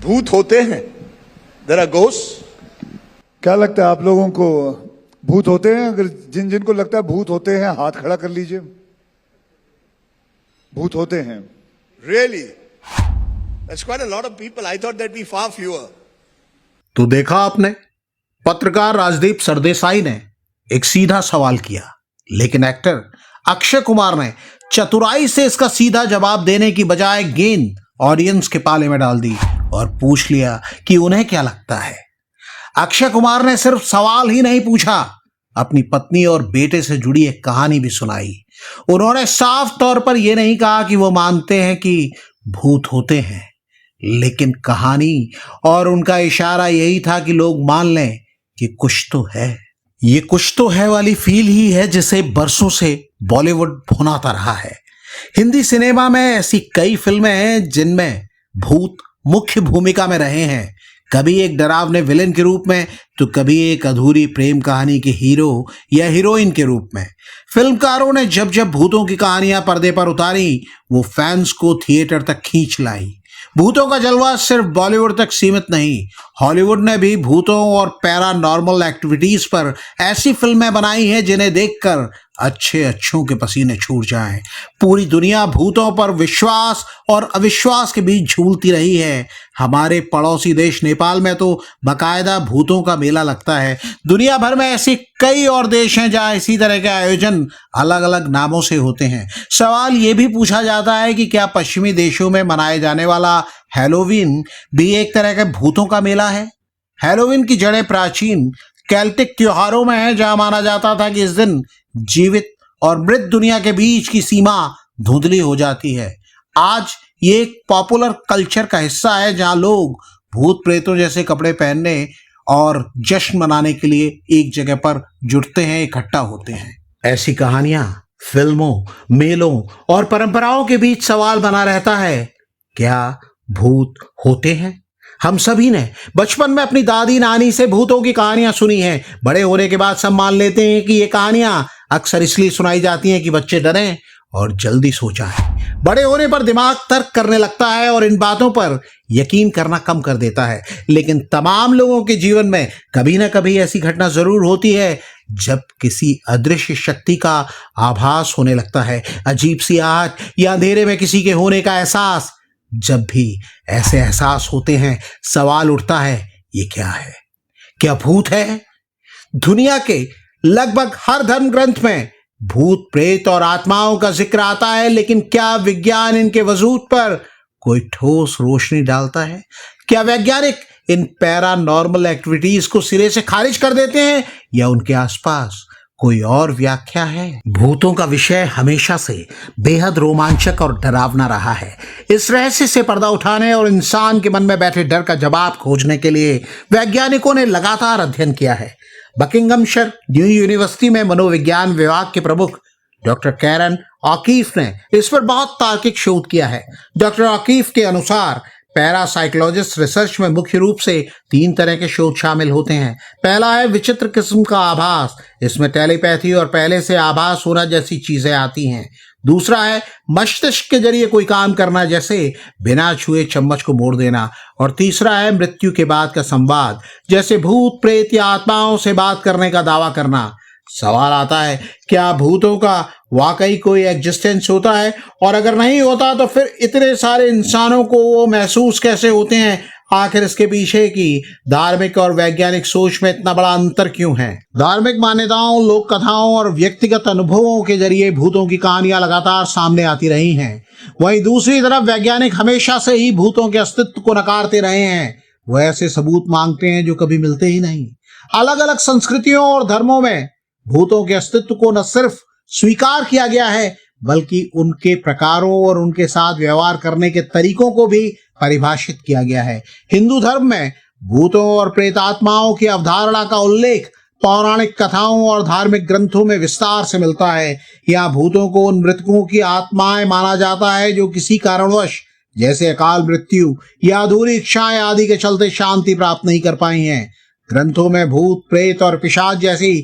भूत होते हैं, देयर आर घोस्ट। क्या लगता है आप लोगों को, भूत होते हैं? अगर जिन जिनको लगता है भूत होते हैं, हाथ खड़ा कर लीजिए। भूत होते हैं। Really? That's quite a lot of people. I thought there'd be far fewer. तो देखा आपने, पत्रकार राजदीप सरदेसाई ने एक सीधा सवाल किया, लेकिन एक्टर अक्षय कुमार ने चतुराई से इसका सीधा जवाब देने की बजाय गेंद ऑडियंस के पाले में डाल दी और पूछ लिया कि उन्हें क्या लगता है। अक्षय कुमार ने सिर्फ सवाल ही नहीं पूछा, अपनी पत्नी और बेटे से जुड़ी एक कहानी भी सुनाई। उन्होंने साफ तौर पर यह नहीं कहा कि वो मानते हैं कि भूत होते हैं, लेकिन कहानी और उनका इशारा यही था कि लोग मान लें कि कुछ तो है। ये कुछ तो है वाली फील ही है जिसे बरसों से बॉलीवुड भुनाता रहा है। हिंदी सिनेमा में ऐसी कई फिल्में हैं जिनमें भूत मुख्य भूमिका में रहे हैं, कभी एक डरावने विलेन के रूप में तो कभी एक अधूरी प्रेम कहानी के हीरो या हीरोइन के रूप में। फिल्मकारों ने जब जब भूतों की कहानियां पर्दे पर उतारी, वो फैंस को थिएटर तक खींच लाई। भूतों का जलवा सिर्फ बॉलीवुड तक सीमित नहीं, हॉलीवुड ने भी भूतों और पैरानॉर्मल एक्टिविटीज पर ऐसी फिल्में बनाई हैं जिन्हें देखकर अच्छों के पसीने छूट जाएं। पूरी दुनिया भूतों पर विश्वास और अविश्वास के बीच झूलती रही है। हमारे पड़ोसी देश नेपाल में तो बाकायदा भूतों का मेला लगता है। दुनिया भर में ऐसे कई और देश हैं जहां इसी तरह के आयोजन अलग अलग नामों से होते हैं। सवाल ये भी पूछा जाता है कि क्या पश्चिमी देशों में मनाए जाने वाला हैलोवीन भी एक तरह के भूतों का मेला है? हैलोवीन की जड़ें प्राचीन केल्टिक त्योहारों में है, जहां माना जाता था कि इस दिन जीवित और मृत दुनिया के बीच की सीमा धुंधली हो जाती है। आज ये एक पॉपुलर कल्चर का हिस्सा है जहां लोग भूत प्रेतों जैसे कपड़े पहनने और जश्न मनाने के लिए एक जगह पर जुटते हैं, इकट्ठा होते हैं। ऐसी कहानियां फिल्मों, मेलों और परंपराओं के बीच सवाल बना रहता है, क्या भूत होते हैं? हम सभी ने बचपन में अपनी दादी नानी से भूतों की कहानियां सुनी हैं। बड़े होने के बाद सब मान लेते हैं कि ये कहानियां अक्सर इसलिए सुनाई जाती हैं कि बच्चे डरें और जल्दी सो जाएं। बड़े होने पर दिमाग तर्क करने लगता है और इन बातों पर यकीन करना कम कर देता है। लेकिन तमाम लोगों के जीवन में कभी ना कभी ऐसी घटना जरूर होती है जब किसी अदृश्य शक्ति का आभास होने लगता है, अजीब सी आहट या अंधेरे में किसी के होने का एहसास। जब भी ऐसे एहसास होते हैं, सवाल उठता है, ये क्या है? क्या भूत है? दुनिया के लगभग हर धर्म ग्रंथ में भूत प्रेत और आत्माओं का जिक्र आता है, लेकिन क्या विज्ञान इनके वजूद पर कोई ठोस रोशनी डालता है? क्या वैज्ञानिक इन पैरानॉर्मल एक्टिविटीज को सिरे से खारिज कर देते हैं या उनके आसपास कोई और व्याख्या है? भूतों का विषय हमेशा से बेहद रोमांचक और डरावना रहा है। इस रहस्य से पर्दा उठाने और इंसान के मन में बैठे डर का जवाब खोजने के लिए वैज्ञानिकों ने लगातार अध्ययन किया है। बकिंगमशायर न्यू यूनिवर्सिटी में मनोविज्ञान विभाग के प्रमुख डॉक्टर कैरन ऑकीफ ने इस पर बहुत तार्किक शोध किया है। डॉक्टर ऑकीफ के अनुसार पैरासाइकोलॉजिस्ट रिसर्च में मुख्य रूप से 3 तरह के शोध शामिल होते हैं। पहला है विचित्र किस्म का आभास, इसमें टेलीपैथी और पहले से आभास होना जैसी चीजें आती हैं। दूसरा है मस्तिष्क के जरिए कोई काम करना, जैसे बिना छुए चम्मच को मोड़ देना। और तीसरा है मृत्यु के बाद का संवाद, जैसे भूत प्रेत या आत्माओं से बात करने का दावा करना। सवाल आता है, क्या भूतों का वाकई कोई एग्जिस्टेंस होता है? और अगर नहीं होता तो फिर इतने सारे इंसानों को वो महसूस कैसे होते हैं? आखिर इसके पीछे की धार्मिक और वैज्ञानिक सोच में इतना बड़ा अंतर क्यों है? धार्मिक मान्यताओं, लोक कथाओं और व्यक्तिगत अनुभवों के जरिए भूतों की कहानियां लगातार सामने आती रही हैं। वहीं दूसरी तरफ वैज्ञानिक हमेशा से ही भूतों के अस्तित्व को नकारते रहे हैं। वो ऐसे सबूत मांगते हैं जो कभी मिलते ही नहीं। अलग अलग संस्कृतियों और धर्मों में भूतों के अस्तित्व को न सिर्फ स्वीकार किया गया है, बल्कि उनके प्रकारों और उनके साथ व्यवहार करने के तरीकों को भी परिभाषित किया गया है। हिंदू धर्म में भूतों और प्रेतात्माओं की अवधारणा का उल्लेख पौराणिक कथाओं और धार्मिक ग्रंथों में विस्तार से मिलता है। यहाँ भूतों को उन मृतकों की आत्माएं माना जाता है जो किसी कारणवश, जैसे अकाल मृत्यु या अधूरी इच्छाएं आदि के चलते शांति प्राप्त नहीं कर पाई हैं। ग्रंथों में भूत प्रेत और पिशाच जैसी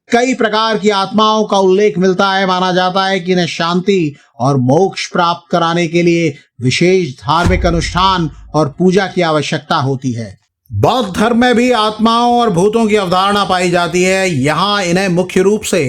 कई प्रकार की आत्माओं का उल्लेख मिलता है। माना जाता है कि इन्हें शांति और मोक्ष प्राप्त कराने के लिए विशेष धार्मिक अनुष्ठान और पूजा की आवश्यकता होती है। बौद्ध धर्म में भी आत्माओं और भूतों की अवधारणा पाई जाती है। यहाँ इन्हें मुख्य रूप से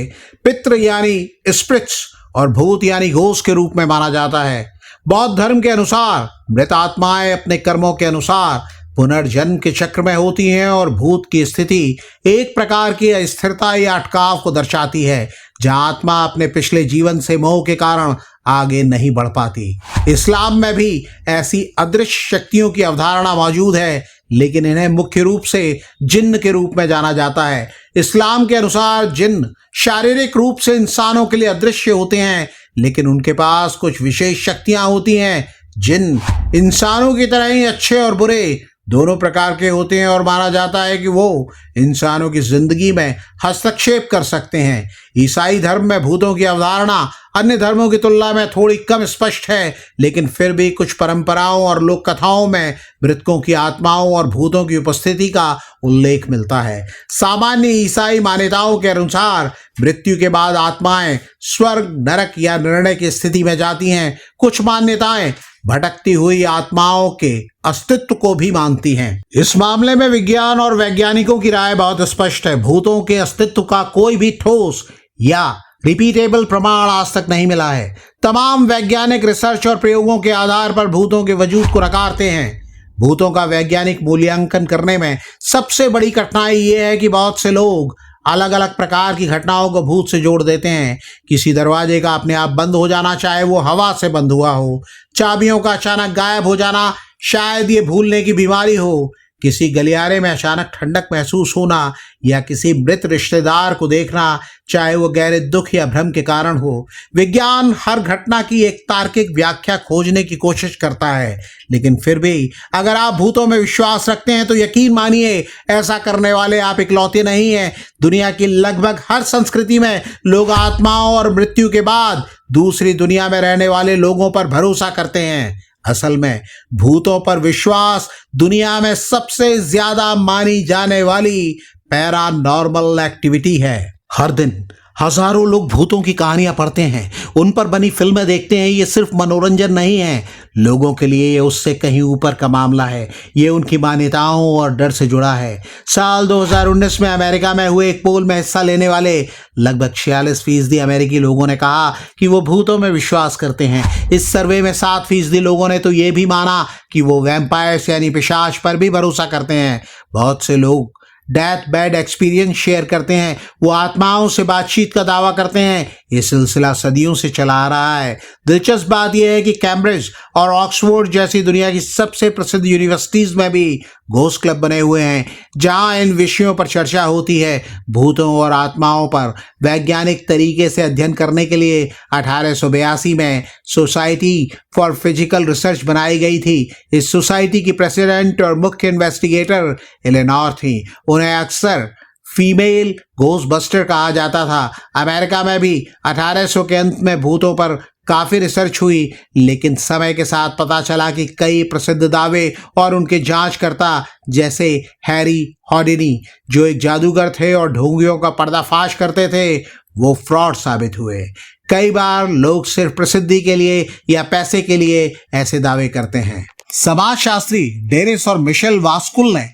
पितृ यानी स्पिरिट्स और भूत यानी घोस्ट के रूप में माना जाता है। बौद्ध धर्म के अनुसार मृत आत्माएं अपने कर्मों के अनुसार पुनर्जन्म के चक्र में होती हैं और भूत की स्थिति एक प्रकार की अस्थिरता या अटकाव को दर्शाती है, जहां आत्मा अपने पिछले जीवन से मोह के कारण आगे नहीं बढ़ पाती। इस्लाम में भी ऐसी अदृश्य शक्तियों की अवधारणा मौजूद है, लेकिन इन्हें मुख्य रूप से जिन्न के रूप में जाना जाता है। इस्लाम के अनुसार जिन्न शारीरिक रूप से इंसानों के लिए अदृश्य होते हैं, लेकिन उनके पास कुछ विशेष शक्तियां होती हैं। जिन्न इंसानों की तरह ही अच्छे और बुरे दोनों प्रकार के होते हैं और माना जाता है कि वो इंसानों की जिंदगी में हस्तक्षेप कर सकते हैं। ईसाई धर्म में भूतों की अवधारणा अन्य धर्मों की तुलना में थोड़ी कम स्पष्ट है, लेकिन फिर भी कुछ परंपराओं और लोक कथाओं में मृतकों की आत्माओं और भूतों की उपस्थिति का उल्लेख मिलता है। सामान्य ईसाई मान्यताओं के अनुसार मृत्यु के बाद आत्माएं स्वर्ग, नरक या निर्णय की स्थिति में जाती हैं। कुछ मान्यताएं भटकती हुई आत्माओं के अस्तित्व को भी मानती हैं। इस मामले में विज्ञान और वैज्ञानिकों की राय बहुत स्पष्ट है। भूतों के अस्तित्व का कोई भी ठोस या रिपीटेबल प्रमाण आज तक नहीं मिला है। तमाम वैज्ञानिक रिसर्च और प्रयोगों के आधार पर भूतों के वजूद को नकारते हैं। भूतों का वैज्ञानिक मूल्यांकन करने में सबसे बड़ी कठिनाई ये है कि बहुत से लोग अलग अलग प्रकार की घटनाओं को भूत से जोड़ देते हैं। किसी दरवाजे का अपने आप बंद हो जाना, चाहे वो हवा से बंद हुआ हो, चाबियों का अचानक गायब हो जाना, शायद ये भूलने की बीमारी हो, किसी गलियारे में अचानक ठंडक महसूस होना या किसी मृत रिश्तेदार को देखना, चाहे वो गहरे दुख या भ्रम के कारण हो। विज्ञान हर घटना की एक तार्किक व्याख्या खोजने की कोशिश करता है, लेकिन फिर भी अगर आप भूतों में विश्वास रखते हैं तो यकीन मानिए ऐसा करने वाले आप इकलौते नहीं हैं। दुनिया की लगभग हर संस्कृति में लोग आत्माओं और मृत्यु के बाद दूसरी दुनिया में रहने वाले लोगों पर भरोसा करते हैं। असल में भूतों पर विश्वास दुनिया में सबसे ज्यादा मानी जाने वाली पैरानॉर्मल एक्टिविटी है। हर दिन हजारों लोग भूतों की कहानियां पढ़ते हैं, उन पर बनी फिल्में देखते हैं। ये सिर्फ मनोरंजन नहीं है, लोगों के लिए ये उससे कहीं ऊपर का मामला है। ये उनकी मान्यताओं और डर से जुड़ा है। साल 2019 में अमेरिका में हुए एक पोल में हिस्सा लेने वाले लगभग 46% अमेरिकी लोगों ने कहा कि वो भूतों में विश्वास करते हैं। इस सर्वे में 7% लोगों ने तो ये भी माना कि वो वैम्पायर्स यानी पिशाच पर भी भरोसा करते हैं। बहुत से लोग डेथ बेड एक्सपीरियंस शेयर करते हैं, वो आत्माओं से बातचीत का दावा करते हैं। ये सिलसिला सदियों से चला आ रहा है। दिलचस्प बात यह है कि कैम्ब्रिज और ऑक्सफोर्ड जैसी दुनिया की सबसे प्रसिद्ध यूनिवर्सिटीज में भी घोस्ट क्लब बने हुए हैं, जहां इन विषयों पर चर्चा होती है। भूतों और आत्माओं पर वैज्ञानिक तरीके से अध्ययन करने के लिए 1882 में सोसाइटी फॉर फिजिकल रिसर्च बनाई गई थी। इस सोसाइटी की प्रेसिडेंट और मुख्य इन्वेस्टिगेटर एलेनोर थी। उन्हें अक्सर फीमेल घोस्ट बस्टर कहा जाता था। अमेरिका में भी 1800 के अंत में भूतों पर काफी रिसर्च हुई, लेकिन समय के साथ पता चला कि कई प्रसिद्ध दावे और उनके जांचकर्ता जैसे हैरी हॉडिनी, जो एक जादूगर थे और ढोंगियों का पर्दाफाश करते थे, वो फ्रॉड साबित हुए। कई बार लोग सिर्फ प्रसिद्धि के लिए या पैसे के लिए ऐसे दावे करते हैं। समाजशास्त्री डेनिस और मिशेल वास्कुल ने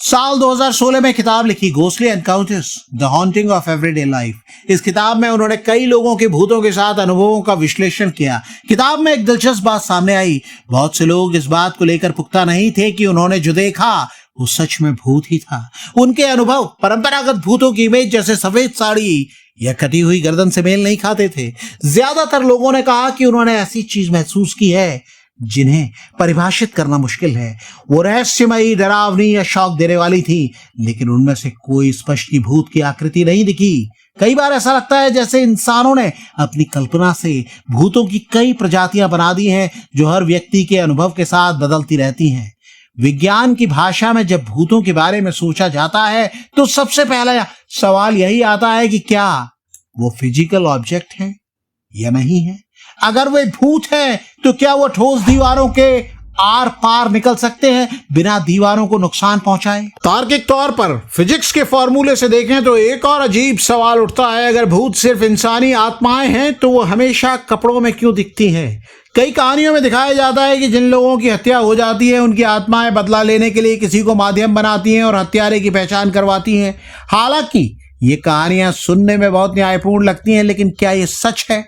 साल 2016 में किताब लिखी ghostly encounters the haunting of everyday life. इस किताब में उन्होंने कई लोगों के भूतों के साथ अनुभवों का विश्लेषण किया। किताब में एक दिलचस्प बात सामने आई। बहुत से लोग इस बात को लेकर पुख्ता नहीं थे कि उन्होंने जो देखा वो सच में भूत ही था। उनके अनुभव परंपरागत भूतों की इमेज जैसे सफेद साड़ी या कटी हुई गर्दन से मेल नहीं खाते थे। ज्यादातर लोगों ने कहा कि उन्होंने ऐसी चीज महसूस की है जिन्हें परिभाषित करना मुश्किल है। वो रहस्यमयी, डरावनी या शौक देने वाली थी, लेकिन उनमें से कोई स्पष्ट की भूत की आकृति नहीं दिखी। कई बार ऐसा लगता है जैसे इंसानों ने अपनी कल्पना से भूतों की कई प्रजातियां बना दी हैं, जो हर व्यक्ति के अनुभव के साथ बदलती रहती हैं। विज्ञान की भाषा में जब भूतों के बारे में सोचा जाता है तो सबसे पहला सवाल यही आता है कि क्या वो फिजिकल ऑब्जेक्ट है या नहीं है। अगर वे भूत हैं तो क्या वो ठोस दीवारों के आर पार निकल सकते हैं बिना दीवारों को नुकसान पहुंचाए? तार्किक तौर पर फिजिक्स के फॉर्मूले से देखें तो एक और अजीब सवाल उठता है, अगर भूत सिर्फ इंसानी आत्माएं हैं तो वो हमेशा कपड़ों में क्यों दिखती हैं? कई कहानियों में दिखाया जाता है कि जिन लोगों की हत्या हो जाती है उनकी आत्माएं बदला लेने के लिए किसी को माध्यम बनाती हैं और हत्यारे की पहचान करवाती हैं। हालांकि ये कहानियां सुनने में बहुत न्यायपूर्ण लगती हैं, लेकिन क्या ये सच है?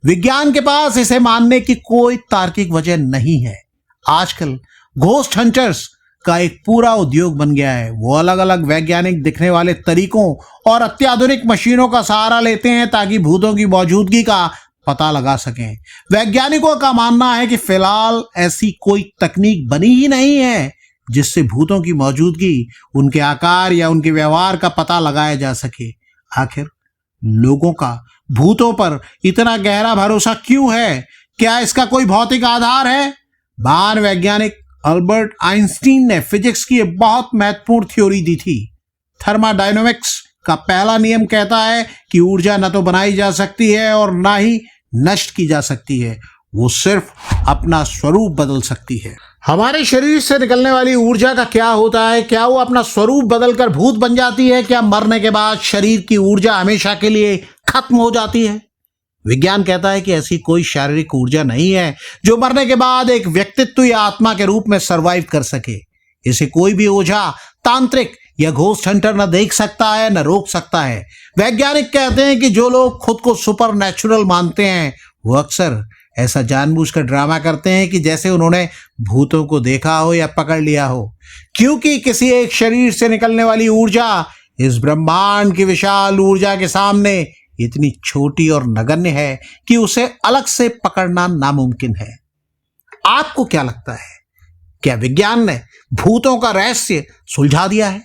विज्ञान के पास इसे मानने की कोई तार्किक वजह नहीं है। आजकल घोस्ट हंटर्स का एक पूरा उद्योग बन गया है। वो अलग अलग वैज्ञानिक दिखने वाले तरीकों और अत्याधुनिक मशीनों का सहारा लेते हैं ताकि भूतों की मौजूदगी का पता लगा सकें। वैज्ञानिकों का मानना है कि फिलहाल ऐसी कोई तकनीक बनी ही नहीं है जिससे भूतों की मौजूदगी, उनके आकार या उनके व्यवहार का पता लगाया जा सके। आखिर लोगों का भूतों पर इतना गहरा भरोसा क्यों है? क्या इसका कोई भौतिक आधार है? महान वैज्ञानिक अल्बर्ट आइंस्टीन ने फिजिक्स की एक बहुत महत्वपूर्ण थ्योरी दी थी। थर्मोडायनामिक्स का पहला नियम कहता है कि ऊर्जा न तो बनाई जा सकती है और ना ही नष्ट की जा सकती है, वो सिर्फ अपना स्वरूप बदल सकती है। हमारे शरीर से निकलने वाली ऊर्जा का क्या होता है? क्या वो अपना स्वरूप बदलकर भूत बन जाती है? क्या मरने के बाद शरीर की ऊर्जा हमेशा के लिए खत्म हो जाती है? विज्ञान कहता है कि ऐसी कोई शारीरिक ऊर्जा नहीं है जो मरने के बाद एक व्यक्तित्व या आत्मा के रूप में सरवाइव कर सके। इसे कोई भी ओझा, तांत्रिक या घोस्ट हंटर न देख सकता है, न रोक सकता है। वैज्ञानिक कहते हैं कि जो लोग खुद को सुपर नेचुरल मानते हैं वो अक्सर ऐसा जानबूझकर ड्रामा करते हैं कि जैसे उन्होंने भूतों को देखा हो या पकड़ लिया हो, क्योंकि किसी एक शरीर से निकलने वाली ऊर्जा इस ब्रह्मांड की विशाल ऊर्जा के सामने इतनी छोटी और नगण्य है कि उसे अलग से पकड़ना नामुमकिन है। आपको क्या लगता है? क्या विज्ञान ने भूतों का रहस्य सुलझा दिया है,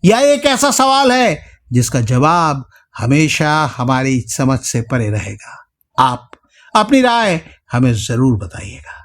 या एक ऐसा सवाल है जिसका जवाब हमेशा हमारी समझ से परे रहेगा? आप अपनी राय हमें जरूर बताइएगा।